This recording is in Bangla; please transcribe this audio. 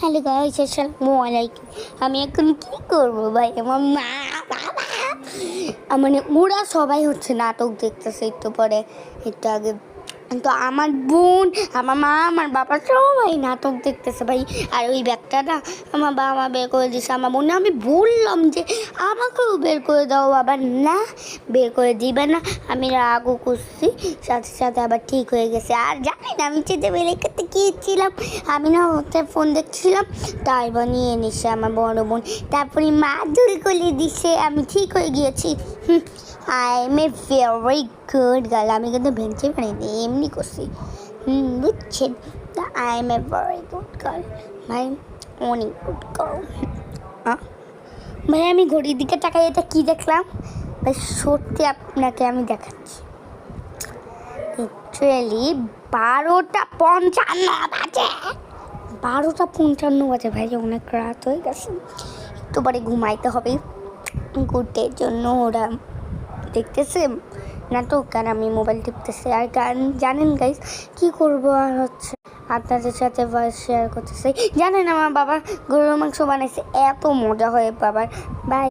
হ্যালো গাইস, আসসালামু আলাইকুম। আমি এখন কী করবো ভাই? আমার মা বাবা মানে ওরা সবাই হচ্ছে নাটক দেখতেছে একটু পরে, একটু আগে। তো আমার বোন, আমার মা, আমার বাবা সবাই নাটক দেখতেছে ভাই। আর ওই ব্যাগটা না আমার বাবা বের করে দিয়েছে। আমার বোন, আমি বললাম যে আমাকেও বের করে দাও, বাবা না বের করে দিবে না। আমি রাগও করছি, সাথে সাথে আবার ঠিক হয়ে গেছে। আর জানি না আমি চেতে বেলে করতে গিয়েছিলাম, আমি না হতে ফোন দেখছিলাম, তারপর নিয়ে নিছে আমার বড় বোন। তারপরে মা দূরে করে দিছে, আমি ঠিক হয়ে গিয়েছি। I M a very good girl. আমি কিন্তু ভেঙতে পারিনি, এমনি করছি। বুঝছেন? I M a very good girl ভাই, অনেক গুড গার্ল। ভাই আমি ঘড়ির দিকে তাকাই, এটা কী দেখলাম ভাই? সত্যি আপনাকে আমি দেখাচ্ছি, অ্যাকচুয়ালি 12:55 বাজে। 12:55 বাজে ভাই, অনেক রাত হয়ে গেছে। একটু পরে ঘুমাইতে হবে। ঘুরতে জন্য ওরা দেখতেছে নাটক আর আমি মোবাইল টিপতেছি। আর গান জানেন গাইস কী করবো, আর হচ্ছে আপনাদের সাথে ভয়েস শেয়ার করতেছি। জানেন আমার বাবা গরুর মাংস বানাইছে, এত মজা হয় বাবার। বাই।